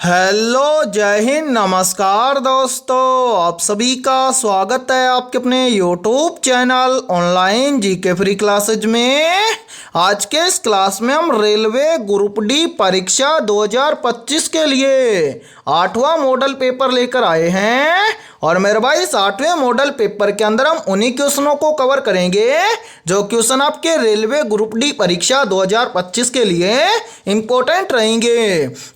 Hello, जय हिंद, नमस्कार दोस्तों। आप सभी का स्वागत है आपके अपने YouTube channel online GK free classes में। आज के इस क्लास में हम रेलवे ग्रुप डी परीक्षा 2025 के लिए 8वां मॉडल पेपर लेकर आए हैं। और मेरे भाई इस 8वें मॉडल पेपर के अंदर हम उन्हीं क्वेश्चनों को कवर करेंगे जो क्वेश्चन आपके रेलवे ग्रुप डी परीक्षा 2025 के लिए इम्पोर्टेंट रहेंगे।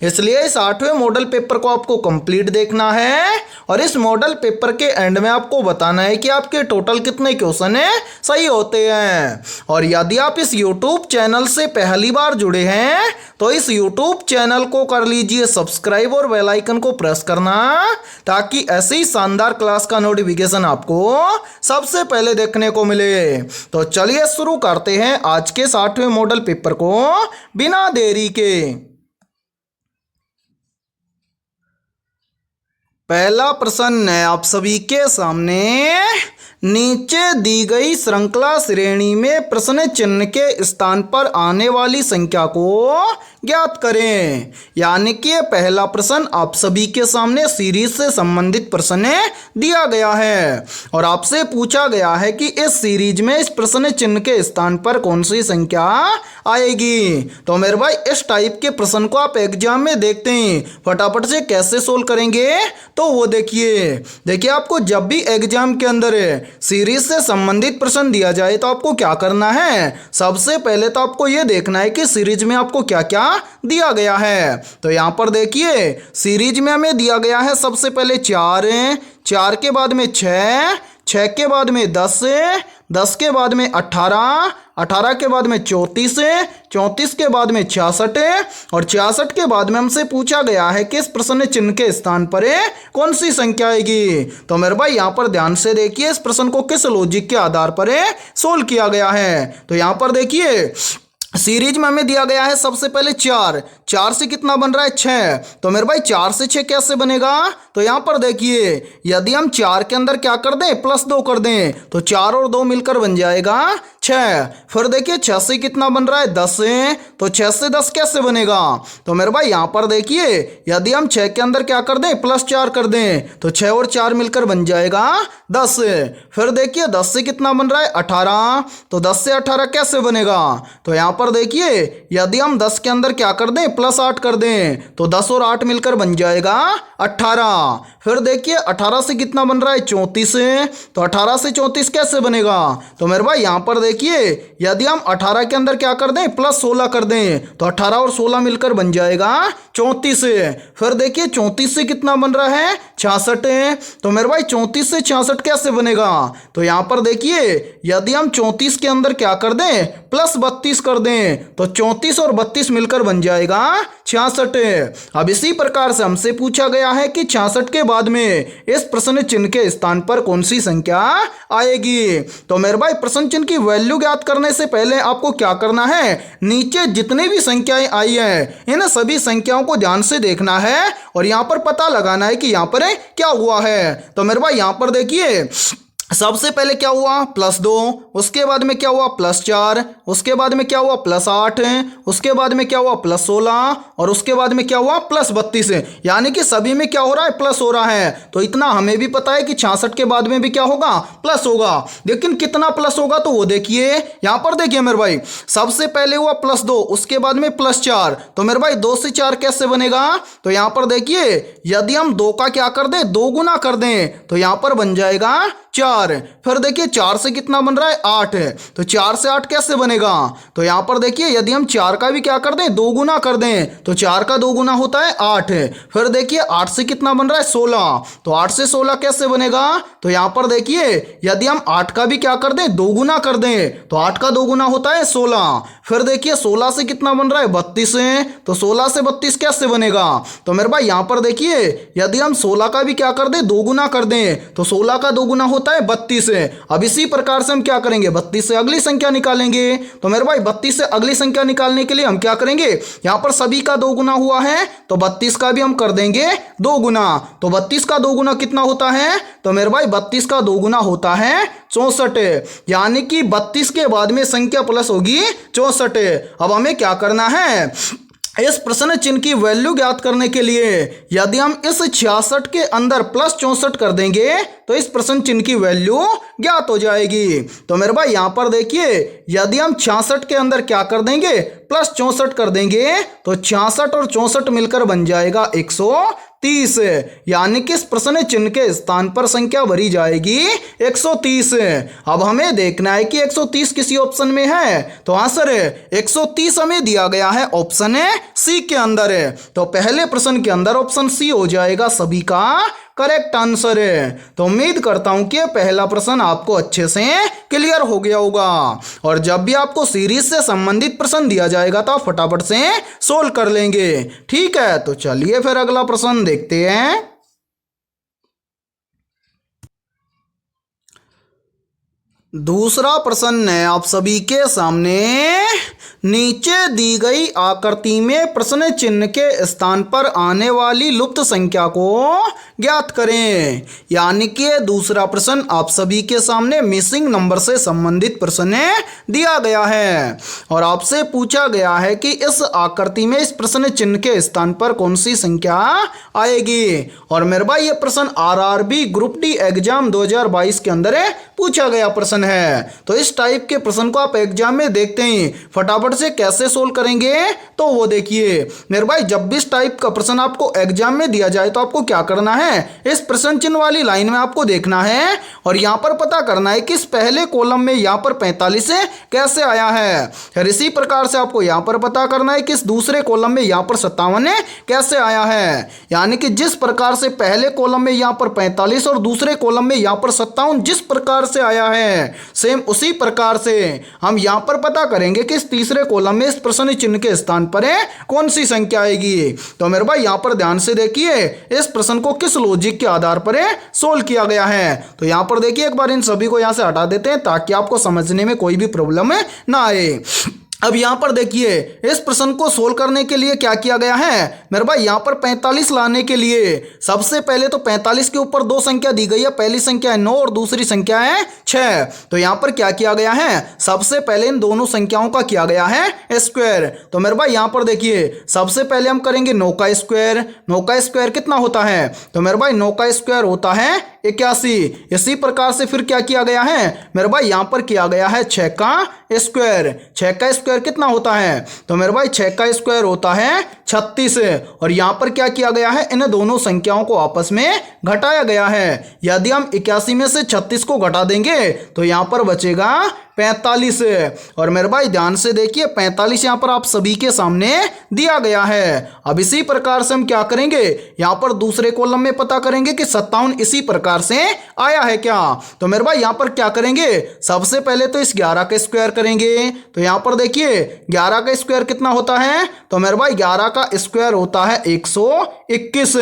इसलिए इस 8वें मॉडल पेपर को आपको कंप्लीट देखना है और इस मॉडल पेपर के एंड में आपको बताना है कि आपके टोटल कितने क्वेश्चन है सही होते हैं। और यदि आप इस यूट्यूब चैनल से पहली बार जुड़े हैं तो इस यूट्यूब चैनल को कर लीजिए सब्सक्राइब और बेल आइकन को प्रेस करना, ताकि ऐसे ही शानदार क्लास का नोटिफिकेशन आपको सबसे पहले देखने को मिले। तो चलिए शुरू करते हैं आज के 8वें मॉडल पेपर को बिना देरी के। पहला प्रश्न है आप सभी के सामने, नीचे दी गई श्रृंखला श्रेणी में प्रश्न चिन्ह के स्थान पर आने वाली संख्या को ज्ञात करें। यानी कि पहला प्रश्न आप सभी के सामने सीरीज से संबंधित प्रश्न दिया गया है और आपसे पूछा गया है कि इस सीरीज में इस प्रश्न चिन्ह के स्थान पर कौन सी संख्या आएगी। तो मेरे भाई इस टाइप के प्रश्न को आप एग्जाम में देखते हैं, फटाफट से कैसे सोल्व करेंगे तो वो देखिए आपको जब भी एग्जाम के अंदर सीरीज से संबंधित प्रश्न दिया जाए तो आपको क्या करना है, सबसे पहले तो आपको ये देखना है कि सीरीज में आपको क्या क्या दिया गया है। तो यहाँ पर देखिए सीरीज में हमें दिया गया है सबसे पहले 4 के बाद में 6 के बाद में 10 के बाद में 18 के बाद में 34 के बाद में 66 और 66 के बाद में हमसे पूछा गया है कि इस प्रश्न चिन्ह के स्थान पर कौन सी संख्या आएगी। तो मेरे भाई यहाँ पर ध्यान से देखिए इस प्रश्न को किस लॉजिक के आधार पर सोल्व किया गया है। तो यहाँ पर देखिए सीरीज में हमें दिया गया है सबसे पहले 4 से कितना बन रहा है 6। तो मेरे भाई 4 से 6 कैसे बनेगा, तो यहाँ पर देखिए यदि हम 4 के अंदर क्या कर दें +2 कर दें तो 4 और 2 मिलकर बन जाएगा 6। फिर देखिए 6 से कितना बन रहा है 10, तो 6 से 10 कैसे बनेगा। तो मेरे भाई यहाँ पर देखिए यदि हम 6 के अंदर क्या कर दें +4 कर दें तो 6 और 4 मिलकर बन जाएगा 10। फिर देखिए 10 से कितना बन रहा है 18, तो 10 से 18 कैसे बनेगा। तो यहाँ पर देखिए यदि हम 10 के अंदर क्या कर दें +8 कर दें तो 10 और 8 मिलकर बन जाएगा 18। फिर देखिए 18 से कितना बन रहा है 34, तो 18 से 34 कैसे बनेगा। तो मेरे भाई यहाँ पर देखिए यदि हम 18 के अंदर क्या कर दें +16 कर दें तो 18 और 16 मिलकर बन जाएगा 34। फिर देखिए 34 से कितना बन रहा है 66, तो मेरे भाई 34 से 66 कैसे बनेगा। तो यहाँ पर देखिए यदि हम 34 के अंदर क्या कर दें +32 कर दें तो 34 और 32 मिलकर बन जाएगा 66। अब इसी प्रकार से हमसे पूछा गया है कि 66 के बाद में इस प्रश्न चिन्ह के स्थान पर कौन सी संख्या आएगी। तो मेरे भाई प्रश्न चिन्ह की वैल्यू ज्ञात करने से पहले आपको क्या करना है, नीचे जितनी भी संख्याएं आई हैं इन सभी संख्याओं को ध्यान से देखना है और यहाँ पर पता लगाना है कि यहाँ पर क्या हुआ है। तो मेरे भाई यहाँ पर देखिए सबसे पहले क्या हुआ +2, उसके बाद में क्या हुआ +4, उसके बाद में क्या हुआ +8, उसके बाद में क्या हुआ +16 और उसके बाद में क्या हुआ +32। यानी कि सभी में क्या हो रहा है प्लस हो रहा है। तो इतना हमें भी पता है कि 66 के बाद में भी क्या होगा प्लस होगा, लेकिन कितना प्लस होगा तो वो देखिए यहाँ पर देखिए मेरे भाई सबसे पहले हुआ +2, उसके बाद में +4। तो मेरे भाई 2 से 4 कैसे बनेगा। तो यहाँ पर देखिए यदि हम 2 का क्या कर दें 2 गुना कर दें तो यहाँ पर बन जाएगा 4। फिर देखिए 4 से कितना बन रहा है 8, तो 4 से 8 कैसे बनेगा। तो यहाँ पर देखिए यदि हम 4 का भी क्या कर दें 2 गुना कर दें तो 4 का 2 गुना होता है 8। फिर देखिए 8 से कितना बन रहा है 16, तो 8 से 16 कैसे बनेगा। तो यहाँ पर देखिए यदि हम 8 का भी क्या कर दें 2 गुना कर दें तो 8 का 2 गुना होता है 16। फिर देखिए 16 से कितना बन रहा है 32, तो 16 से 32 कैसे बनेगा। तो मेरे भाई यहाँ पर देखिए यदि हम 16 का भी क्या कर दें 2 गुना कर दें तो 16 का 2 गुना होता है 32। अब इसी प्रकार से हम क्या करेंगे 32 से अगली संख्या निकालेंगे। तो मेरे भाई 32 से अगली संख्या निकालने के लिए हम क्या करेंगे, यहाँ पर सभी का 2 गुना हुआ है तो 32 का भी हम कर देंगे 2 गुना। तो 32 का 2 गुना कितना होता है, तो मेरे भाई 32 का 2 गुना होता है 64। यानी कि 32 के बाद में संख्या प्लस होगी 64। अब हमें क्या करना है, इस प्रश्न चिन्ह की वैल्यू ज्ञात करने के लिए यदि हम इस 66 के अंदर प्लस 64 कर देंगे तो इस प्रश्न चिन्ह की वैल्यू ज्ञात हो जाएगी। तो मेरे भाई यहां पर देखिए, यदि हम 66 के अंदर क्या कर देंगे, प्लस 64 कर देंगे तो 66 और 64 मिलकर बन जाएगा 130, यानी कि इस प्रश्न चिन्ह के स्थान पर संख्या भरी जाएगी 130। अब हमें देखना है कि 130 किसी ऑप्शन में है, तो आंसर 130 हमें दिया गया है ऑप्शन सी के अंदर। तो पहले प्रश्न के अंदर ऑप्शन सी हो जाएगा सभी का करेक्ट आंसर है। तो उम्मीद करता हूं कि पहला प्रश्न आपको अच्छे से क्लियर हो गया होगा, और जब भी आपको सीरीज से संबंधित प्रश्न दिया जाएगा तो आप फटाफट से सोल्व कर लेंगे। ठीक है, तो चलिए फिर अगला प्रश्न देखते हैं। दूसरा प्रश्न है आप सभी के सामने, नीचे दी गई आकृति में प्रश्न चिन्ह के स्थान पर आने वाली लुप्त संख्या को ज्ञात करें। यानी कि दूसरा प्रश्न आप सभी के सामने मिसिंग नंबर से संबंधित प्रश्न दिया गया है, और आपसे पूछा गया है कि इस आकृति में इस प्रश्न चिन्ह के स्थान पर कौन सी संख्या आएगी। और मेरे भाई ये प्रश्न आरआरबी ग्रुप डी एग्जाम 2022 के अंदर पूछा गया प्रश्न है। तो इस टाइप के प्रश्न को आप एग्जाम में देखते ही फटाफट से कैसे सोल्व करेंगे, तो वो देखिए मेरे भाई, जब भी इस टाइप का प्रश्न आपको एग्जाम में दिया जाए तो आपको क्या करना है, इस प्रश्न चिन्ह वाली लाइन में आपको देखना है और यहां पर पता करना है कि इस पहले कॉलम में यहां पर 45 कैसे आया है। फिर इसी प्रकार से आपको यहां पर पता करना है कि इस दूसरे कॉलम में यहां पर 57 कैसे आया है। यानी कि जिस प्रकार से पहले कॉलम में यहां पर 45 और दूसरे कॉलम में यहां पर 57 जिस प्रकार से आया है, सेम उसी प्रकार से हम यहां पर पता करेंगे कि इस तीसरे कॉलम में इस प्रश्न चिन्ह के स्थान पर कौन सी संख्या आएगी। तो मेरे भाई यहां पर ध्यान से देखिए इस प्रश्न को किस लॉजिक के आधार पर सोल्व किया गया है। तो यहां पर देखिए एक बार इन सभी को यहां से हटा देते हैं ताकि आपको समझने में कोई भी प्रॉब्लम ना आए। अब यहां पर देखिए इस प्रश्न को सोल्व करने के लिए क्या किया गया है मेरे भाई, यहां पर 45 लाने के लिए सबसे पहले तो 45 के ऊपर दो संख्या दी गई है, पहली संख्या है 9 और दूसरी संख्या है 6। तो यहां पर क्या किया गया है, सबसे पहले इन दोनों संख्याओं का किया गया है स्क्वायर। तो मेरे भाई यहां पर देखिए सबसे पहले हम करेंगे 9 का स्क्वायर। 9 का स्क्वायर कितना होता है, तो मेरे भाई 9 का स्क्वायर होता है 81। इसी प्रकार से फिर क्या किया गया है मेरे भाई, यहां पर किया गया है 6 का स्क्वायर। 6 का स्क्वायर कितना होता है, तो मेरे भाई 6 का स्क्वायर होता है 36। और यहां पर क्या किया गया है, इन दोनों संख्याओं को आपस में घटाया गया है। यदि हम 81 में से 36 को घटा देंगे तो यहां पर बचेगा 45। और मेरे भाई ध्यान से देखिए 45 यहां पर आप सभी के सामने दिया गया है। अब इसी प्रकार से हम क्या करेंगे, यहां पर दूसरे कॉलम में पता करेंगे कि 57 इसी प्रकार से आया है क्या। तो मेरे भाई यहां पर क्या करेंगे, सबसे पहले तो इस 11 का स्क्वायर करेंगे। तो यहां पर देखिए 11 का स्क्वायर कितना होता है, तो मेरे भाई 11 का स्क्वायर होता है 121।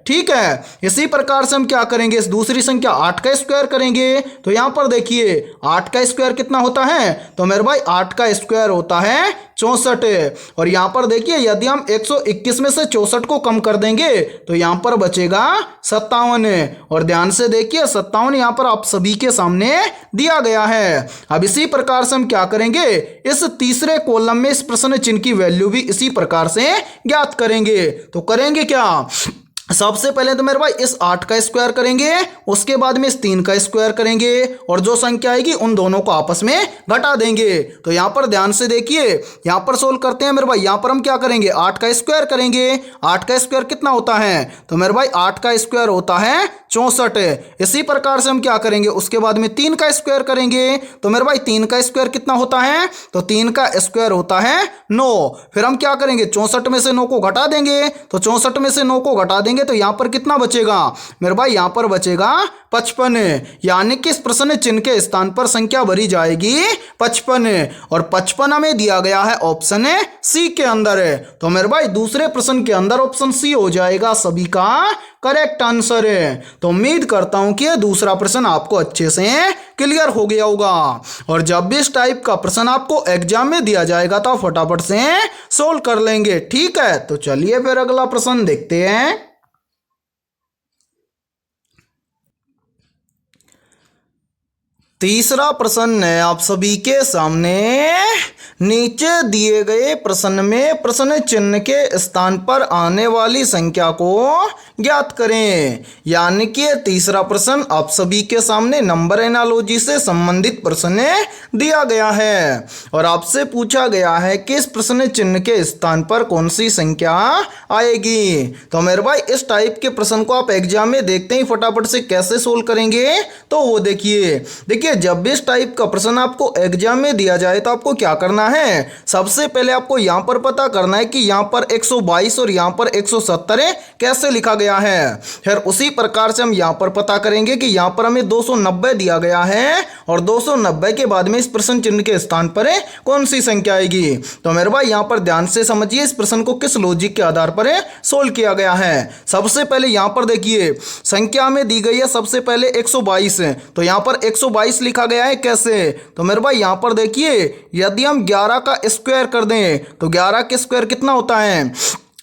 ठीक है, इसी प्रकार से हम क्या करेंगे, इस दूसरी संख्या 8 का स्क्वायर करेंगे। तो यहां पर देखिए 8 का स्क्वायर कितना होता है, तो मेरे भाई 8 का स्क्वायर होता है 64। और यहां पर देखिए यदि हम 121 में से 64 को कम कर देंगे तो यहां पर बचेगा 57। और ध्यान से देखिए 57 यहां पर आप सभी के सामने दिया गया है। अब इसी प्रकार से हम क्या करेंगे, इस तीसरे कॉलम में इस प्रश्न चिन्ह की वैल्यू भी इसी प्रकार से ज्ञात करेंगे। तो करेंगे क्या, सबसे पहले तो मेरे भाई इस 8 का स्क्वायर करेंगे, उसके बाद में इस 3 का स्क्वायर करेंगे और जो संख्या आएगी उन दोनों को आपस में घटा देंगे। तो यहां पर ध्यान से देखिए यहां पर सोल्व करते हैं मेरे भाई, यहां पर हम क्या करेंगे 8 का स्क्वायर करेंगे। 8 का स्क्वायर कितना होता है, तो मेरे भाई 8 का स्क्वायर होता है 64। इसी प्रकार से हम क्या करेंगे, उसके बाद में 3 का स्क्वायर करेंगे। तो मेरे भाई 3 का स्क्वायर कितना होता है, तो 3 का स्क्वायर होता है 9। फिर हम क्या करेंगे 64 में से 9 को घटा देंगे। तो 64 में से 9 को घटा देंगे तो यहां पर कितना बचेगा मेरे भाई, यहां पर बचेगा 55। यानी कि इस प्रश्न चिन्ह के स्थान पर संख्या भरी जाएगी 55। और 55 हमें दिया गया है ऑप्शन सी के अंदर है। तो मेरे भाई दूसरे प्रश्न के अंदर ऑप्शन सी हो जाएगा सभी का करेक्ट आंसर है। तो उम्मीद करता हूं कि दूसरा प्रश्न आपको अच्छे से क्लियर हो गया होगा, और जब भी इस टाइप का प्रश्न आपको एग्जाम में दिया जाएगा तो फटाफट से सोल्व कर लेंगे। ठीक है, तो चलिए फिर अगला प्रश्न देखते हैं। तीसरा प्रश्न है आप सभी के सामने। नीचे दिए गए प्रश्न में प्रश्न चिन्ह के स्थान पर आने वाली संख्या को ज्ञात करें। यानी कि तीसरा प्रश्न आप सभी के सामने नंबर एनालॉजी से संबंधित प्रश्न दिया गया है और आपसे पूछा गया है कि इस प्रश्न चिन्ह के स्थान पर कौन सी संख्या आएगी। तो मेरे भाई इस टाइप के प्रश्न को आप एग्जाम में देखते ही फटाफट से कैसे सोल्व करेंगे, तो वो देखिए जब भी इस टाइप का प्रश्न आपको एग्जाम में दिया जाए तो आपको क्या करना है, सबसे पहले आपको यहां पर पता करना है कि यहां पर 122 और यहां पर 170 कैसे लिखा गया है। फिर उसी प्रकार से हम यहां पर पता करेंगे कि यहां पर हमें 290 दिया गया है और 290 के बाद में इस प्रश्न चिन्ह के स्थान पर कौन सी संख्या आएगी। तो मेरे भाई यहां पर ध्यान से समझिए इस प्रश्न को किस लॉजिक के आधार पर सोल्व किया गया है। सबसे पहले यहां पर देखिए संख्या में दी गई है सबसे पहले 122, तो यहां पर 122 लिखा गया है कैसे। तो मेरे भाई यहां पर देखिए यदि हम 11 का स्क्वायर कर दें तो 11 के स्क्वायर कितना होता है,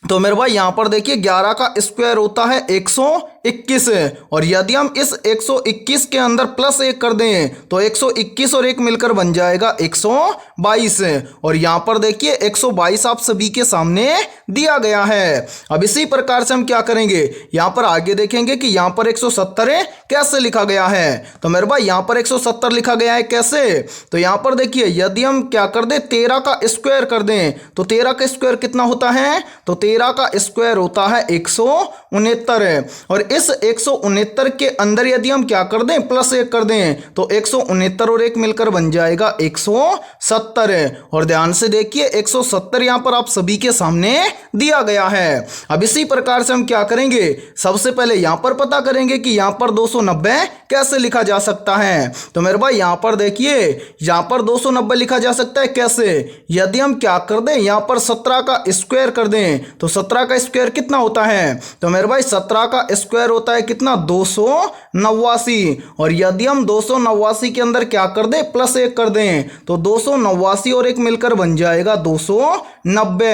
तो मेरे भाई यहां पर देखिए 11 का स्क्वायर होता है 121 और यदि हम इस 121 के अंदर प्लस 1 कर दें तो 121 और 1 मिलकर बन जाएगा 122 और यहां पर देखिए 122 आप सभी के सामने दिया गया है। अब इसी प्रकार से हम क्या करेंगे, यहां पर आगे देखेंगे कि यहां पर 170 कैसे लिखा गया है। तो मेरे भाई यहां पर 170 लिखा गया है कैसे, तो यहां पर देखिए यदि हम क्या कर दें 13 का स्क्वायर कर दें तो 13 का स्क्वायर कितना होता है, तो 13 का स्क्वायर होता है 169 और इस 169 के अंदर यदि हम क्या कर दें प्लस 1 कर दें तो 169 और 1 मिलकर बन जाएगा 170 और ध्यान से देखिए 170 यहां पर आप सभी के सामने दिया गया है। अब इसी प्रकार से हम क्या करेंगे, सबसे पहले यहां पर पता करेंगे कि यहां पर 290 कैसे लिखा जा सकता है। तो मेरे भाई यहां पर देखिए यहां पर 290 लिखा जा सकता है कैसे, यदि हम क्या कर दें यहां पर 17 का स्क्वायर कर दें तो 17 का स्क्वायर कितना होता है, तो मेरे भाई 17 का स्क्वायर होता है कितना 289 और यदि हम 289 के अंदर क्या कर दें प्लस 1 कर दें तो 289 और 1 मिलकर बन जाएगा 290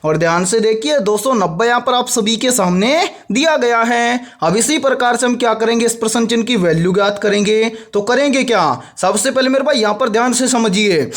और ध्यान से देखिए 290 यहां पर आप सभी के सामने दिया गया है। अब इसी प्रकार से हम क्या करेंगे, इस प्रश्न चिन्ह की वैल्यू ज्ञात करेंगे। तो करेंगे क्या, सबसे पहले मेरे भाई यहां पर ध्यान से समझिए,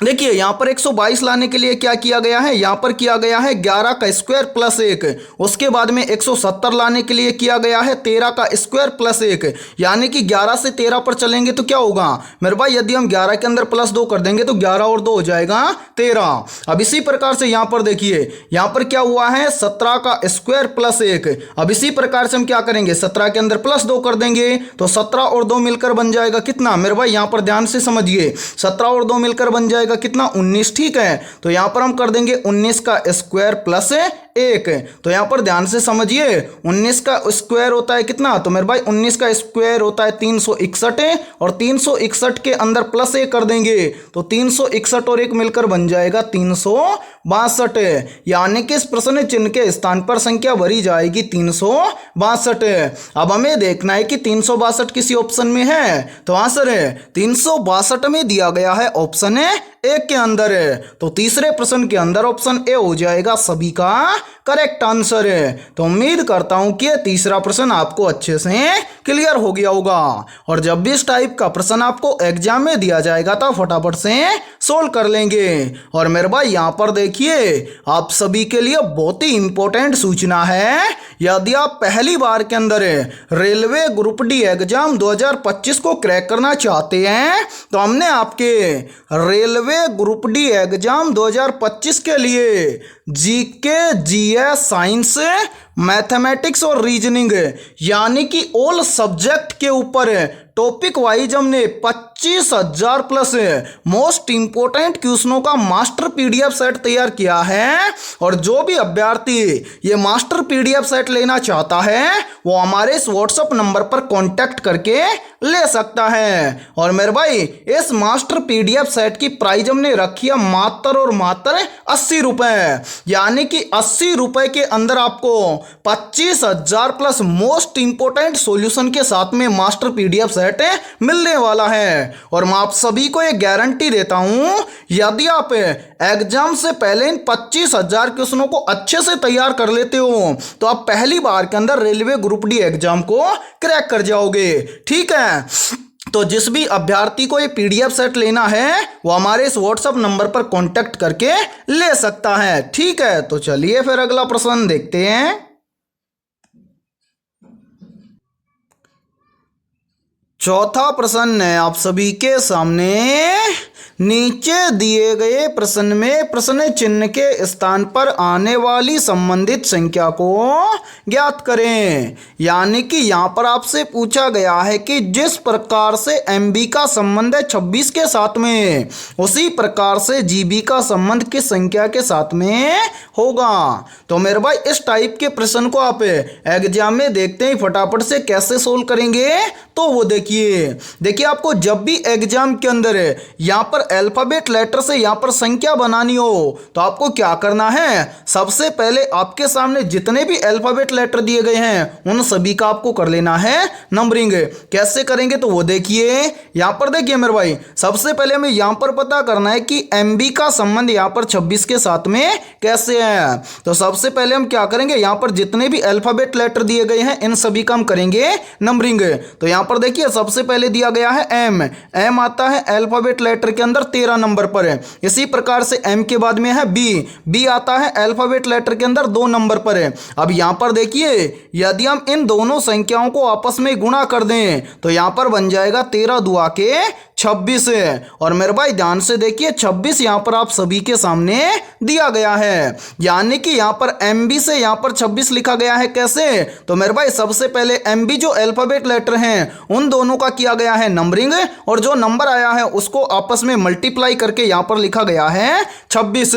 देखिए यहां पर 122 लाने के लिए क्या किया गया है, यहां पर किया गया है 11 का स्क्वायर प्लस 1, उसके बाद में 170 लाने के लिए किया गया है 13 का स्क्वायर प्लस 1, यानी कि 11 से 13 पर चलेंगे तो क्या होगा मेरे भाई, यदि हम 11 के अंदर प्लस 2 कर देंगे तो 11 और 2 हो जाएगा 13। अब इसी प्रकार से यहां पर देखिए यहां पर क्या हुआ है 17 का स्क्वायर प्लस 1, अब इसी प्रकार से हम क्या करेंगे 17 के अंदर प्लस 2 कर देंगे तो 17 और 2 मिलकर बन जाएगा कितना, मेरे भाई यहां पर ध्यान से समझिए 17 और 2 मिलकर बन जाएगा कितना 19, ठीक है। तो यहां पर हम कर देंगे 19 का स्क्वायर प्लस 1, तो यहां पर ध्यान से समझिए 19 का स्क्वायर होता है कितना, तो मेरे भाई 19 का स्क्वायर होता है 361 और 361 के अंदर प्लस 1 कर देंगे तो 361 और 1 मिलकर बन जाएगा 362, यानी कि इस प्रश्न चिन्ह के स्थान पर संख्या भरी जाएगी 362। अब हमें देखना है कि 362 किसी ऑप्शन में है, तो आंसर है 362 में दिया गया है ऑप्शन एक के अंदर है, तो तीसरे प्रश्न के अंदर ऑप्शन ए हो जाएगा सभी का करेक्ट आंसर है। तो उम्मीद करता हूं कि तीसरा प्रश्न आपको अच्छे से क्लियर हो गया होगा और जब भी इस टाइप का प्रश्न आपको एग्जाम में दिया जाएगा तो फटाफट से सोल्व कर लेंगे। और मेरे भाई यहां पर देखिए आप सभी के लिए बहुत ही इंपॉर्टेंट सूचना है, यदि आप पहली बार के अंदर रेलवे ग्रुप डी एग्जाम 2025 को क्रैक करना चाहते हैं तो हमने आपके रेलवे ग्रुप डी एग्जाम 2025 के लिए जीके, जीएस, साइंस, मैथमेटिक्स और रीजनिंग यानी कि ऑल सब्जेक्ट के ऊपर टॉपिक वाइज हमने 25,000 प्लस मोस्ट इंपोर्टेंट क्वेश्चनों का मास्टर पीडीएफ सेट तैयार किया है और जो भी अभ्यर्थी ये मास्टर पीडीएफ सेट लेना चाहता है वो हमारे इस व्हाट्सएप नंबर पर कांटेक्ट करके ले सकता है। और मेरे भाई इस मास्टर पीडीएफ सेट की प्राइस हमने रखी है मात्र और मात्र 80 रुपए, यानी कि 80 रुपए के अंदर आपको 25,000 प्लस मोस्ट इंपोर्टेंट सॉल्यूशन के साथ में मास्टर पीडीएफ सेट मिलने वाला है। और मैं आप सभी को एक गारंटी देता हूं, यदि आप एग्जाम से पहले इन 25,000 क्वेश्चनों को अच्छे से तैयार कर लेते हो तो आप पहली बार के अंदर रेलवे ग्रुप डी एग्जाम को क्रैक कर जाओगे, ठीक है। तो जिस भी अभ्यर्थी को ये पीडीएफ सेट लेना है वो हमारे इस व्हाट्सएप नंबर पर कांटेक्ट करके ले सकता है। ठीक है, तो चलिए फिर अगला प्रश्न देखते हैं। चौथा प्रश्न है आप सभी के सामने, नीचे दिए गए प्रश्न में प्रश्न चिन्ह के स्थान पर आने वाली संबंधित संख्या को ज्ञात करें। यानी कि यहाँ पर आपसे पूछा गया है कि जिस प्रकार से एमबी का संबंध है 26 के साथ में, उसी प्रकार से जीबी का संबंध किस संख्या के साथ में होगा। तो मेरे भाई इस टाइप के प्रश्न को आप एग्जाम में देखते ही फटाफट से कैसे सोल्व करेंगे, तो वो देखिए आपको जब भी एग्जाम के अंदर यहाँ पर अल्फाबेट लेटर से यहाँ पर संख्या बनानी हो तो आपको क्या करना है, सबसे पहले आपके सामने जितने भी अल्फाबेट लेटर दिए गए हैं उन सभी का आपको कर लेना है नंबरिंग। कैसे करेंगे तो वो देखिए, यहाँ पर देखिए मेरे भाई, सबसे पहले हमें यहाँ पर पता करना है कि एमबी का संबंध यहाँ पर 26 के साथ में कैसे है। तो सबसे पहले हम क्या करेंगे, यहाँ पर जितने भी अल्फाबेट लेटर दिए गए हैं इन सभी का हम करेंगे नंबरिंग। तो यहाँ पर देखिए सबसे पहले दिया गया है एम आता है अल्फाबेट लेटर के अंदर 13 नंबर पर है। इसी प्रकार से एम के बाद में है बी आता है अल्फाबेट लेटर के अंदर 2 नंबर पर है। अब यहाँ पर देखिए यदि हम इन दोनों संख्याओं को आपस में गुणा कर दें तो यहाँ पर बन जाएगा 13 दुआ के 26 है। और मेरे भाई ध्यान से देखिए 26 यहाँ पर आप सभी के सामने दिया गया है, यानी कि यहाँ पर एमबी से यहाँ पर 26 लिखा गया है। कैसे, तो मेरे भाई सबसे पहले एमबी जो अल्फाबेट लेटर हैं उन दोनों का किया गया है नंबरिंग, और जो नंबर आया है उसको आपस में मल्टीप्लाई करके यहाँ पर लिखा गया है 26।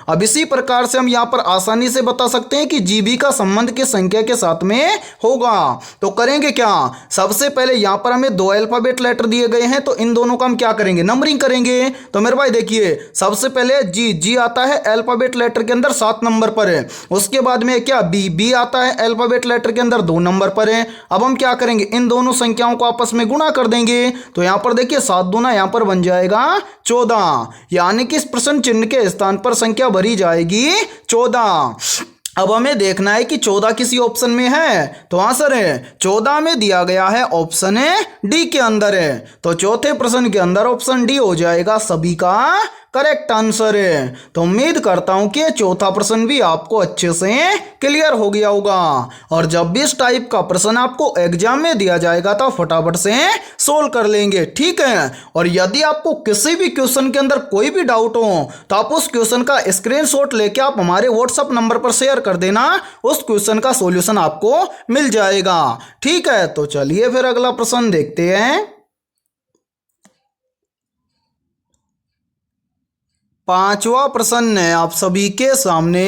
अब इसी प्रकार से हम यहाँ पर आसानी से बता सकते हैं कि जीबी का संबंध किस संख्या के साथ में होगा। तो करेंगे क्या, सबसे पहले यहाँ पर हमें 2 अल्फाबेट लेटर दिए गए हैं तो इन दोनों का हम क्या करेंगे, नंबरिंग करेंगे। तो मेरे भाई देखिए सबसे पहले जी आता है अल्फाबेट लेटर के अंदर 7 नंबर पर है। उसके बाद में क्या बी आता है अल्फाबेट लेटर के अंदर 2 नंबर पर है। अब हम क्या करेंगे, इन दोनों संख्याओं को आपस में गुणा कर देंगे। तो यहाँ पर देखिए 7 दूना यहाँ पर बन जाएगा 14, यानी कि इस प्रश्न चिन्ह के स्थान पर संख्या भरी जाएगी 14। अब हमें देखना है कि 14 किसी ऑप्शन में है, तो आंसर है 14 में दिया गया है ऑप्शन है डी के अंदर है। तो चौथे प्रश्न के अंदर ऑप्शन डी हो जाएगा सभी का करेक्ट आंसर है। तो उम्मीद करता हूं कि चौथा प्रश्न भी आपको अच्छे से क्लियर हो गया होगा। और जब भी इस टाइप का प्रश्न आपको एग्जाम में दिया जाएगा तो फटाफट से सोल्व कर लेंगे, ठीक है। और यदि आपको किसी भी क्वेश्चन के अंदर कोई भी डाउट हो तो आप उस क्वेश्चन का स्क्रीनशॉट लेके आप हमारे व्हाट्सएप नंबर पर शेयर कर देना, उस क्वेश्चन का सॉल्यूशन आपको मिल जाएगा, ठीक है। तो चलिए फिर अगला प्रश्न देखते हैं। 5वां प्रश्न है आप सभी के सामने,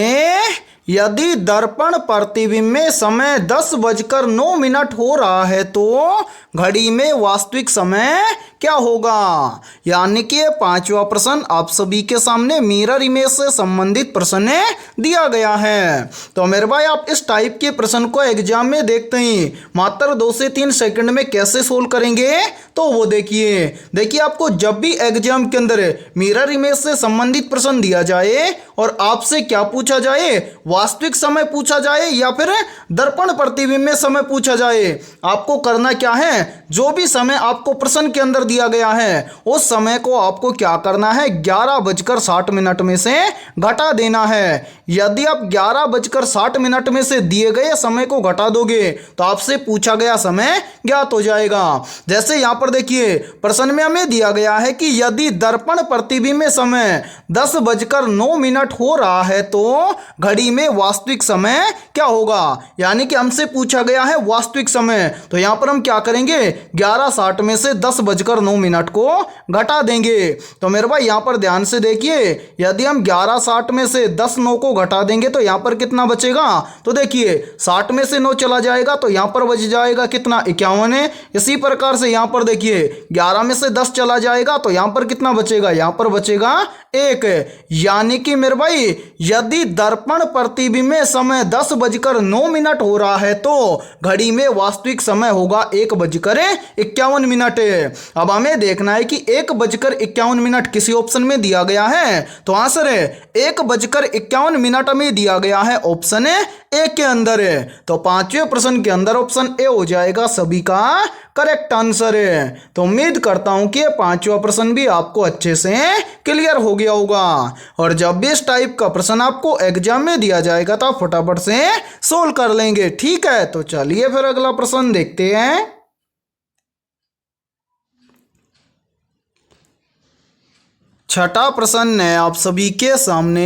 यदि दर्पण प्रतिबिंब में समय 10:09 हो रहा है तो घड़ी में वास्तविक समय क्या होगा। यानी कि 5वां प्रश्न आप सभी के सामने मिरर इमेज से संबंधित प्रश्न दिया गया है। तो मेरे भाई आप इस टाइप के प्रश्न को एग्जाम में देखते ही मात्र 2 से 3 सेकंड में कैसे सोल्व करेंगे, तो वो देखिए आपको जब भी एग्जाम के अंदर मिरर इमेज से संबंधित प्रश्न दिया जाए और आपसे क्या पूछा जाए, वास्तविक समय पूछा जाए या फिर दर्पण प्रतिबिंब में समय पूछा जाए, आपको करना क्या है, जो भी समय आपको प्रश्न के अंदर दिया गया है उस समय को आपको क्या करना है, 11:60 में से घटा देना है। यदि आप 11:60 में से दिए गए समय को घटा दोगे तो आपसे पूछा गया समय ज्ञात हो जाएगा। जैसे यहां पर देखिए प्रश्न में हमें दिया गया है कि यदि दर्पण प्रतिबिंब में समय 10:09 हो रहा है तो घड़ी में वास्तविक समय क्या होगा। यानी कि हमसे पूछा गया है वास्तविक समय, तो यहां पर हम क्या करेंगे, 11:60 में से 10:09 को घटा देंगे। तो मेरे भाई यहां पर ध्यान से देखिए, यदि हम 11:60 में से 10:09 को घटा देंगे तो यहां पर कितना बचेगा, तो देखिए 60 में से 9 चला जाएगा तो यहां पर बच जाएगा कितना, 51 है। इसी प्रकार से यहां पर देखिए 11 में से 10 चला जाएगा तो यहां पर कितना बचेगा, यहां पर बचेगा 1। यानी कि मेरे भाई यदि दर्पण प्रतिबिंब में समय 10:09 हो रहा है तो घड़ी में वास्तविक समय होगा 1:51। अब हमें देखना है कि 1:51 किसी ऑप्शन में दिया गया है, तो आंसर है 1:51 में दिया गया है ऑप्शन ए के अंदर है। तो 5वें प्रश्न के अंदर ऑप्शन ए हो जाएगा सभी का करेक्ट आंसर है। तो उम्मीद करता हूं कि ये पांचवा प्रश्न भी आपको अच्छे से क्लियर हो गया होगा। और जब भी इस टाइप का प्रश्न आपको एग्जाम में दिया जाएगा तो आप फटाफट से सोल्व कर लेंगे। ठीक है, तो चलिए फिर अगला प्रश्न देखते हैं। छठा प्रश्न है आप सभी के सामने,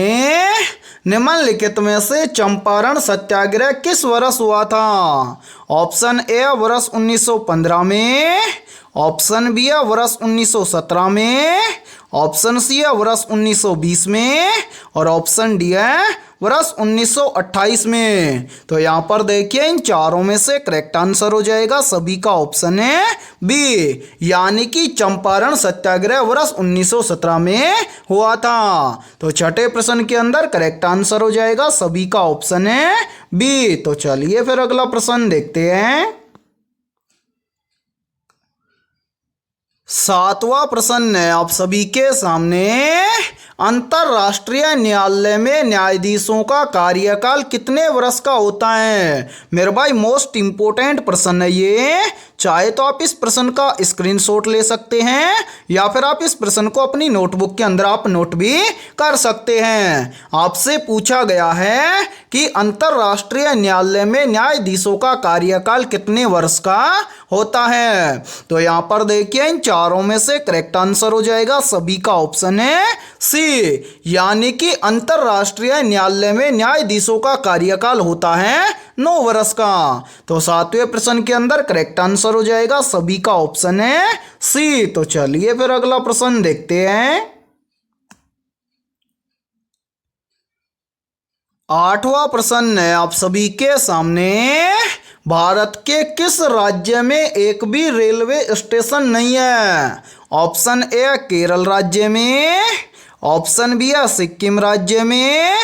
निम्नलिखित में से चंपारण सत्याग्रह किस वर्ष हुआ था? ऑप्शन ए वर्ष 1915 में, ऑप्शन बी है वर्ष 1917 में, ऑप्शन सी है वर्ष 1920 में और ऑप्शन डी है वर्ष 1928 में। तो यहाँ पर देखिए इन चारों में से करेक्ट आंसर हो जाएगा सभी का ऑप्शन है बी, यानी कि चंपारण सत्याग्रह वर्ष 1917 में हुआ था। तो छठे प्रश्न के अंदर करेक्ट आंसर हो जाएगा सभी का ऑप्शन है बी। तो चलिए फिर अगला प्रश्न देखते हैं। सातवां प्रश्न है आप सभी के सामने, अंतरराष्ट्रीय न्यायालय में न्यायाधीशों का कार्यकाल कितने वर्ष का होता है? मेरे भाई मोस्ट इंपोर्टेंट प्रश्न है ये। चाहे तो आप इस प्रश्न का स्क्रीनशॉट ले सकते हैं या फिर आप इस प्रश्न को अपनी नोटबुक के अंदर आप नोट भी कर सकते हैं। आपसे पूछा गया है कि अंतरराष्ट्रीय न्यायालय में न्यायाधीशों का कार्यकाल कितने वर्ष का होता है? तो यहाँ पर देखिए इन चारों में से करेक्ट आंसर हो जाएगा सभी का ऑप्शन है सी, यानी कि अंतरराष्ट्रीय न्यायालय में न्यायाधीशों का कार्यकाल होता है 9 वर्ष का। तो सातवें प्रश्न के अंदर करेक्ट आंसर हो जाएगा सभी का ऑप्शन है सी। तो चलिए फिर अगला प्रश्न देखते हैं। आठवां प्रश्न है आप सभी के सामने, भारत के किस राज्य में एक भी रेलवे स्टेशन नहीं है? ऑप्शन ए केरल राज्य में, ऑप्शन बी है सिक्किम राज्य में,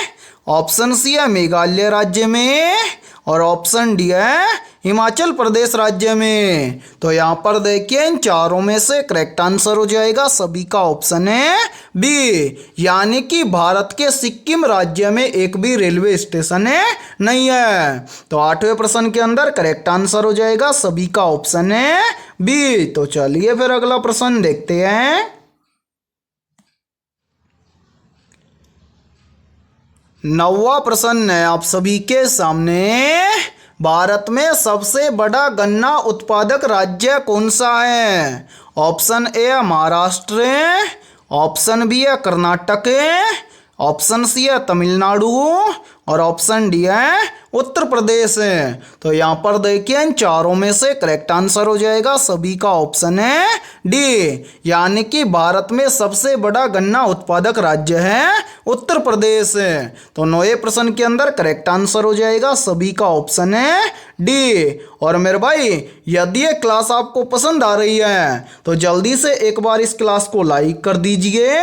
ऑप्शन सी है मेघालय राज्य में और ऑप्शन डी है हिमाचल प्रदेश राज्य में। तो यहाँ पर देखिए इन चारों में से करेक्ट आंसर हो जाएगा सभी का ऑप्शन है बी, यानी कि भारत के सिक्किम राज्य में एक भी रेलवे स्टेशन है नहीं है। तो आठवें प्रश्न के अंदर करेक्ट आंसर हो जाएगा सभी का ऑप्शन है बी। तो चलिए फिर अगला प्रश्न देखते हैं। नौवां प्रश्न है आप सभी के सामने, भारत में सबसे बड़ा गन्ना उत्पादक राज्य कौन सा है? ऑप्शन ए है महाराष्ट्र, ऑप्शन बी है कर्नाटक, ऑप्शन सी है तमिलनाडु और ऑप्शन डी है उत्तर प्रदेश। तो यहाँ पर देखिए इन चारों में से करेक्ट आंसर हो जाएगा सभी का ऑप्शन है डी, यानी कि भारत में सबसे बड़ा गन्ना उत्पादक राज्य है उत्तर प्रदेश। तो 9वें प्रश्न के अंदर करेक्ट आंसर हो जाएगा सभी का ऑप्शन है डी। और मेरे भाई यदि ये क्लास आपको पसंद आ रही है तो जल्दी से एक बार इस क्लास को लाइक कर दीजिए,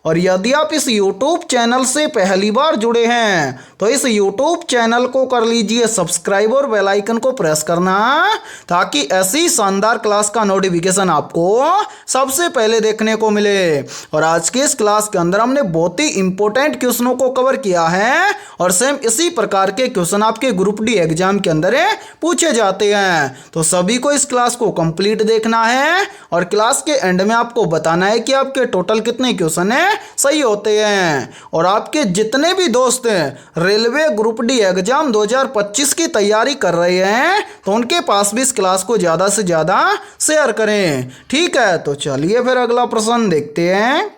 और यदि आप इस YouTube चैनल से पहली बार जुड़े हैं तो इस YouTube चैनल को कर लीजिए सब्सक्राइब और बेल आइकन को प्रेस करना, ताकि ऐसी शानदार क्लास का नोटिफिकेशन आपको सबसे पहले देखने को मिले। और आज के इस क्लास के अंदर हमने बहुत ही इंपॉर्टेंट क्वेश्चनों को कवर किया है और सेम इसी प्रकार के क्वेश्चन आपके ग्रुप डी एग्जाम के अंदर पूछे जाते हैं। तो सभी को इस क्लास को कंप्लीट देखना है और क्लास के एंड में आपको बताना है कि आपके टोटल कितने क्वेश्चन सही होते हैं। और आपके जितने भी दोस्त रेलवे ग्रुप डी एग्जाम 2025 की तैयारी कर रहे हैं तो उनके पास भी इस क्लास को ज़्यादा से ज़्यादा शेयर करें। ठीक है, तो चलिए फिर अगला प्रश्न देखते हैं।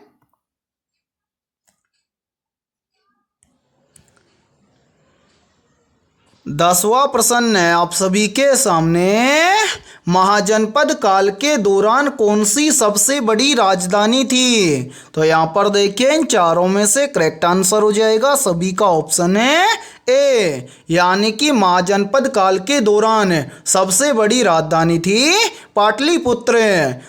10वां प्रश्न है आप सभी के सामने, महाजनपद काल के दौरान कौन सी सबसे बड़ी राजधानी थी? तो यहाँ पर देखिए इन चारों में से करेक्ट आंसर हो जाएगा सभी का ऑप्शन है ए, यानी कि महाजनपद काल के दौरान सबसे बड़ी राजधानी थी पाटलिपुत्र।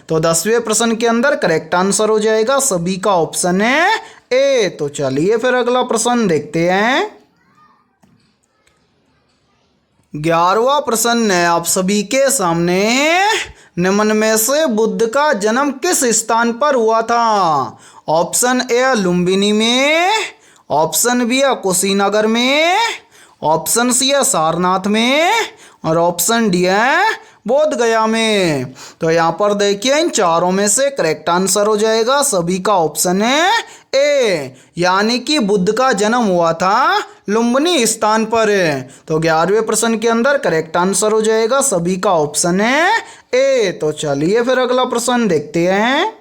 तो 10वें प्रश्न के अंदर करेक्ट आंसर हो जाएगा सभी का ऑप्शन है ए। तो चलिए फिर अगला प्रश्न देखते हैं। 11वां प्रश्न है आप सभी के सामने, निम्न में से बुद्ध का जन्म किस स्थान पर हुआ था? ऑप्शन ए लुम्बिनी में, ऑप्शन बी है कुशीनगर में, ऑप्शन सी है सारनाथ में और ऑप्शन डी है बोध गया में। तो यहाँ पर देखिए इन चारों में से करेक्ट आंसर हो जाएगा सभी का ऑप्शन है ए, यानी कि बुद्ध का जन्म हुआ था लुम्बिनी स्थान पर। तो 11वें प्रश्न के अंदर करेक्ट आंसर हो जाएगा सभी का ऑप्शन है ए। तो चलिए फिर अगला प्रश्न देखते हैं।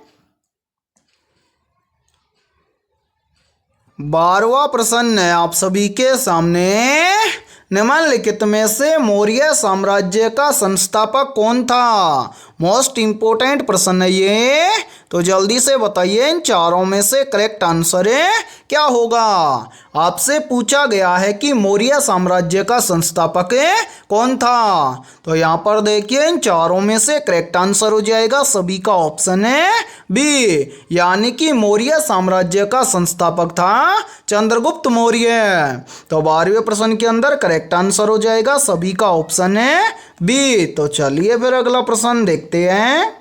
12वां प्रश्न है आप सभी के सामने। निम्नलिखित में से मौर्य साम्राज्य का संस्थापक कौन था? मोस्ट इंपोर्टेंट प्रश्न है ये, तो जल्दी से बताइए इन चारों में से करेक्ट आंसर क्या होगा। आपसे पूछा गया है कि मौर्य साम्राज्य का संस्थापक कौन था। तो यहाँ पर देखिए इन चारों में से करेक्ट आंसर हो जाएगा सभी का ऑप्शन है बी, यानी कि मौर्य साम्राज्य का संस्थापक था चंद्रगुप्त मौर्य। तो 12वें प्रश्न के अंदर करेक्ट आंसर हो जाएगा सभी का ऑप्शन है बी। तो चलिए फिर अगला प्रश्न देखते हैं।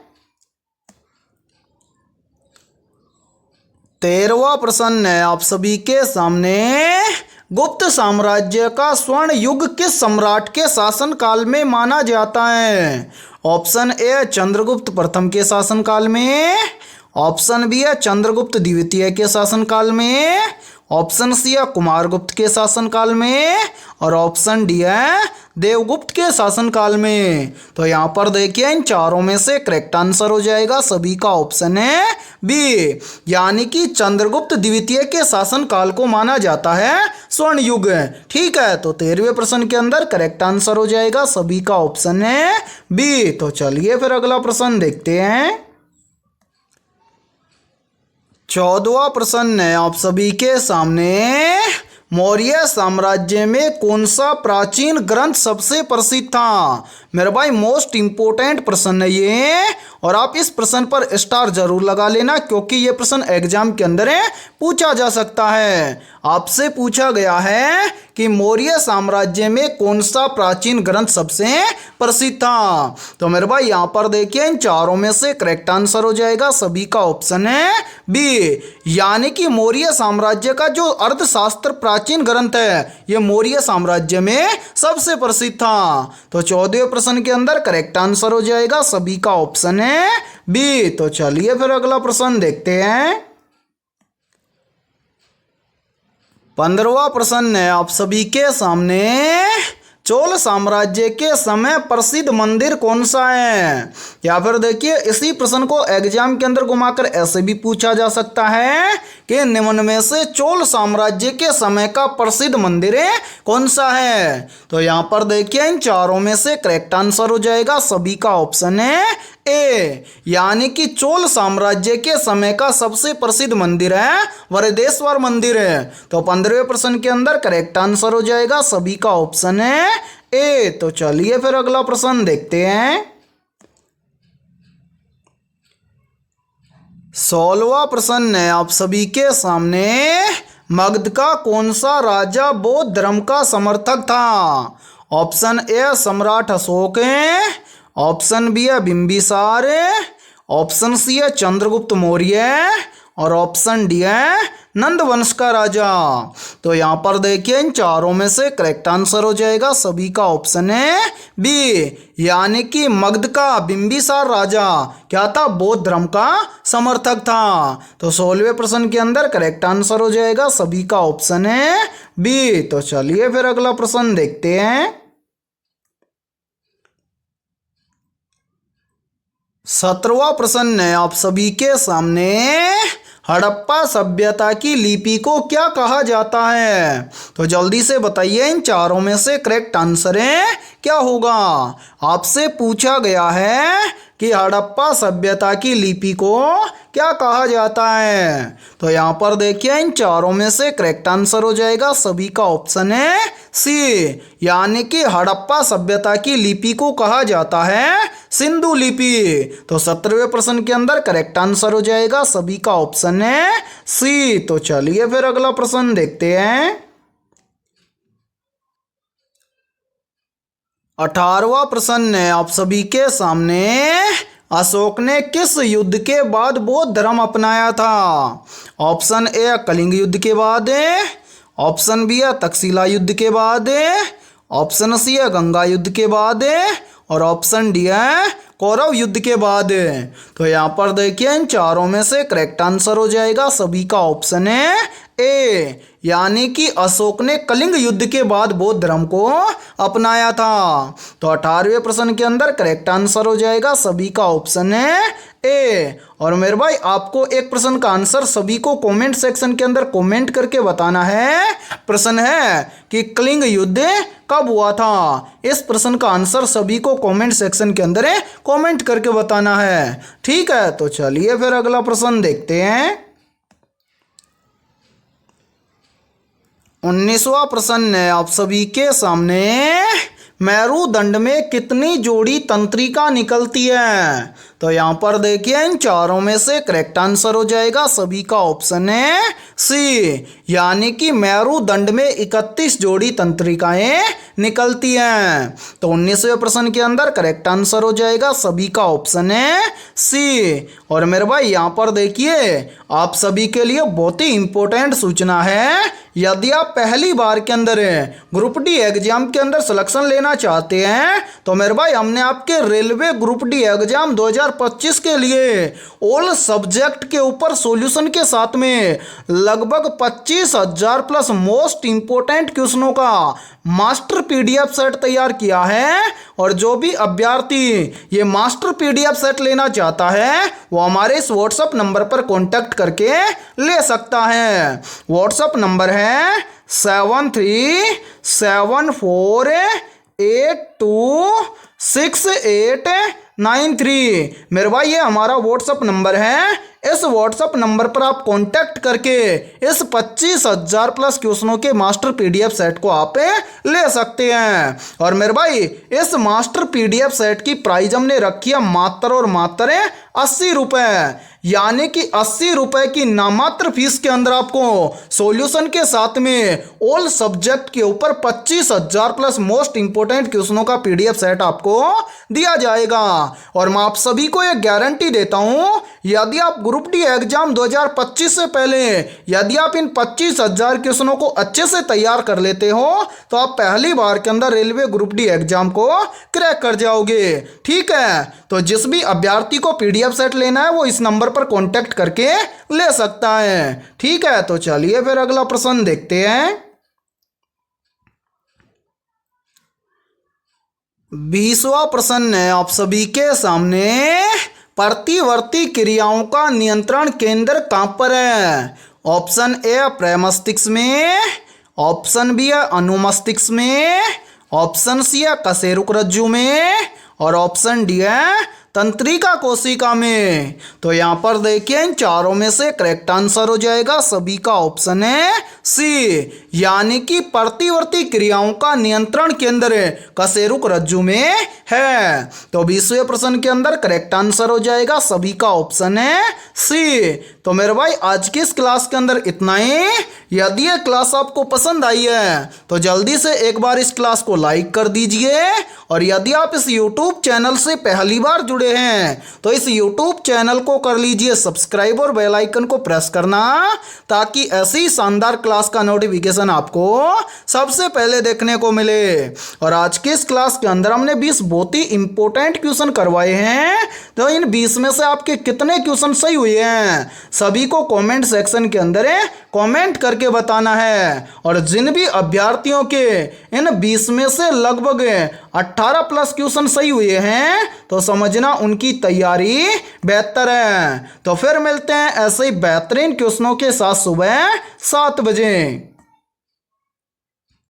13वां प्रश्न है आप सभी के सामने। गुप्त साम्राज्य का स्वर्ण युग किस सम्राट के शासन काल में माना जाता है? ऑप्शन ए चंद्रगुप्त प्रथम के शासन काल में, ऑप्शन बी है चंद्रगुप्त द्वितीय के शासन काल में, ऑप्शन सी है कुमारगुप्त के शासनकाल में, और ऑप्शन डी है देवगुप्त के शासनकाल में। तो यहाँ पर देखिए इन चारों में से करेक्ट आंसर हो जाएगा सभी का ऑप्शन है बी, यानी कि चंद्रगुप्त द्वितीय के शासनकाल को माना जाता है स्वर्ण युग। ठीक है, तो 13वें प्रश्न के अंदर करेक्ट आंसर हो जाएगा सभी का ऑप्शन है बी। तो चलिए फिर अगला प्रश्न देखते हैं। 14वां प्रश्न है आप सभी के सामने। मौर्य साम्राज्य में कौन सा प्राचीन ग्रंथ सबसे प्रसिद्ध था? मेरे भाई मोस्ट इंपोर्टेंट प्रश्न है ये, और आप इस प्रश्न पर स्टार जरूर लगा लेना क्योंकि ये प्रश्न एग्जाम के अंदर पूछा जा सकता है। आपसे पूछा गया है कि मौर्य साम्राज्य में कौन सा प्राचीन ग्रंथ सबसे प्रसिद्ध था। तो मेरे भाई यहाँ पर देखिए इन चारों में से करेक्ट आंसर हो जाएगा सभी का ऑप्शन है बी, यानी कि मौर्य साम्राज्य का जो अर्थशास्त्र प्राचीन ग्रंथ है ये मौर्य साम्राज्य में सबसे प्रसिद्ध था। तो 14वें प्रश्न के अंदर करेक्ट आंसर हो जाएगा सभी का ऑप्शन है बी। तो चलिए फिर अगला प्रश्न देखते हैं। 15वां प्रश्न है आप सभी के सामने। चोल साम्राज्य के समय प्रसिद्ध मंदिर कौन सा है? या फिर देखिए इसी प्रश्न को एग्जाम के अंदर घुमाकर ऐसे भी पूछा जा सकता है कि निम्न में से चोल साम्राज्य के समय का प्रसिद्ध मंदिर कौन सा है? तो यहाँ पर देखिए इन चारों में से करेक्ट आंसर हो जाएगा सभी का ऑप्शन है ए, यानी कि चोल साम्राज्य के समय का सबसे प्रसिद्ध मंदिर है वरदेश्वर मंदिर है। तो 15वें प्रश्न के अंदर करेक्ट आंसर हो जाएगा सभी का ऑप्शन है ए। तो चलिए फिर अगला प्रश्न देखते हैं। 16वां प्रश्न है आप सभी के सामने। मगध का कौन सा राजा बौद्ध धर्म का समर्थक था? ऑप्शन ए सम्राट अशोक है, ऑप्शन बी है बिंबिसार, ऑप्शन सी है चंद्रगुप्त मौर्य, और ऑप्शन डी है नंद वंश का राजा। तो यहाँ पर देखिए इन चारों में से करेक्ट आंसर हो जाएगा सभी का ऑप्शन है बी, यानी कि मगध का बिंबिसार राजा क्या था? बौद्ध धर्म का समर्थक था। तो 16वें प्रश्न के अंदर करेक्ट आंसर हो जाएगा सभी का ऑप्शन है बी। तो चलिए फिर अगला प्रश्न देखते हैं। 17वां प्रश्न है आप सभी के सामने। हड़प्पा सभ्यता की लिपि को क्या कहा जाता है? तो जल्दी से बताइए इन चारों में से करेक्ट आंसर क्या होगा। आपसे पूछा गया है कि हड़प्पा सभ्यता की लिपि को क्या कहा जाता है। तो यहाँ पर देखिए इन चारों में से करेक्ट आंसर हो जाएगा सभी का ऑप्शन है सी, यानी कि हड़प्पा सभ्यता की लिपि को कहा जाता है सिंधु लिपि। तो 17वें प्रश्न के अंदर करेक्ट आंसर हो जाएगा सभी का ऑप्शन है सी। तो चलिए फिर अगला प्रश्न देखते हैं। 18वां प्रश्न है आप सभी के सामने। अशोक ने किस युद्ध के बाद बौद्ध धर्म अपनाया था? ऑप्शन ए कलिंग युद्ध के बाद, ऑप्शन बी है तक्षशिला युद्ध के बाद, ऑप्शन सी है गंगा युद्ध के बाद, और ऑप्शन डी है कौरव युद्ध के बाद। तो यहाँ पर देखिए इन चारों में से करेक्ट आंसर हो जाएगा सभी का ऑप्शन है ए, यानी कि अशोक ने कलिंग युद्ध के बाद बौद्ध धर्म को अपनाया था। तो 18वें प्रश्न के अंदर करेक्ट आंसर हो जाएगा सभी का ऑप्शन है ए। और मेरे भाई आपको एक प्रश्न का आंसर सभी को कमेंट सेक्शन के अंदर कमेंट करके बताना है। प्रश्न है कि कलिंग युद्ध कब हुआ था। इस प्रश्न का आंसर सभी को कमेंट सेक्शन के अंदर कमेंट करके बताना है। ठीक है, तो चलिए फिर अगला प्रश्न देखते हैं। 19वां प्रश्न है आप सभी के सामने। मेरुदंड में कितनी जोड़ी तंत्रिका निकलती है। तो यहाँ पर देखिए इन चारों में से करेक्ट आंसर हो जाएगा सभी का ऑप्शन है सी, यानी कि मेरुदंड में 31 जोड़ी तंत्रिकाएं निकलती हैं। तो 19वें प्रश्न के अंदर करेक्ट आंसर हो जाएगा सभी का ऑप्शन है सी। और मेरे भाई यहाँ पर देखिए आप सभी के लिए बहुत ही इंपॉर्टेंट सूचना है। यदि आप पहली बार के अंदर ग्रुप डी एग्जाम के अंदर सिलेक्शन लेना चाहते हैं तो मेरे भाई हमने आपके रेलवे ग्रुप डी एग्जाम 2025 के लिए ऑल सब्जेक्ट के ऊपर सॉल्यूशन के साथ में लगभग 25,000 प्लस मोस्ट इंपोर्टेंट क्वेश्चनों का मास्टर पीडीएफ सेट तैयार किया है। और जो भी अभ्यर्थी ये मास्टर पीडीएफ सेट लेना चाहता है वो हमारे इस व्हाट्सएप नंबर पर कॉन्टैक्ट करके ले सकता है। व्हाट्सएप नंबर है 7374826893। मेरे भाई ये हमारा व्हाट्सएप नंबर है। इस व्हाट्सएप नंबर पर आप कांटेक्ट करके इस 25,000 प्लस क्वेश्चनों के मास्टर पीडीएफ सेट को आप ले सकते हैं। और मेरे भाई इस मास्टर पीडीएफ सेट की प्राइस हमने रखी है मात्र और मात्र 80 रुपये, यानी कि 80 रुपये की नामात्र फीस के अंदर आपको सॉल्यूशन के साथ में ऑल सब्जेक्ट के ऊपर 25,000 प्लस मोस्ट इंपोर्टेंट क्वेश्चनों का पीडीएफ सेट आपको दिया जाएगा। और मैं आप सभी को एक गारंटी देता हूं, यदि आप ग्रुप डी एग्जाम 2025 से पहले यदि आप इन 25,000 क्वेश्चनों को अच्छे से तैयार कर लेते हो तो आप पहली बार के अंदर रेलवे ग्रुप डी एग्जाम को क्रैक कर जाओगे। ठीक है, तो जिस भी अभ्यर्थी को पीडीएफ सेट लेना है वो इस नंबर पर कांटेक्ट करके ले सकता है। ठीक है, तो चलिए फिर अगला प्रश्न देखते हैं। 20वां प्रश्न है आप सभी के सामने। प्रतिवर्ती क्रियाओं का नियंत्रण केंद्र कहां पर है। ऑप्शन ए प्रेमस्तिष्क में, ऑप्शन बी है अनुमस्तिष्क में, ऑप्शन सी है कशेरुक रज्जु में और ऑप्शन डी है तंत्रिका कोशिका में। तो यहाँ पर देखिए इन चारों में से करेक्ट आंसर हो जाएगा सभी का ऑप्शन है सी, यानी कि प्रतिवर्ती क्रियाओं का नियंत्रण केंद्र कशेरुक रज्जु में है। तो 20वें प्रश्न के अंदर करेक्ट आंसर हो जाएगा सभी का ऑप्शन है सी। तो मेरे भाई आज की इस क्लास के अंदर इतना ही। यदि ये क्लास आपको पसंद आई है तो जल्दी से एक बार इस क्लास को लाइक कर दीजिए। और यदि आप इस YouTube चैनल से पहली बार जुड़े हैं तो इस YouTube चैनल को कर लीजिए सब्सक्राइब और बेल आइकन को प्रेस करना, ताकि ऐसी शानदार क्लास का नोटिफिकेशन आपको सबसे पहले देखने को मिले। और आज की इस क्लास के अंदर हमने 20 बहुत ही इंपॉर्टेंट क्वेश्चन करवाए हैं। तो इन 20 में से आपके कितने क्वेश्चन सही हुए हैं सभी को कमेंट सेक्शन के अंदर कमेंट करके बताना है। और जिन भी अभ्यर्थियों के इन 20 में से लगभग 18 प्लस क्वेश्चन सही हुए हैं तो समझना उनकी तैयारी बेहतर है। तो फिर मिलते हैं ऐसे ही बेहतरीन क्वेश्चनों के साथ सुबह 7 बजे।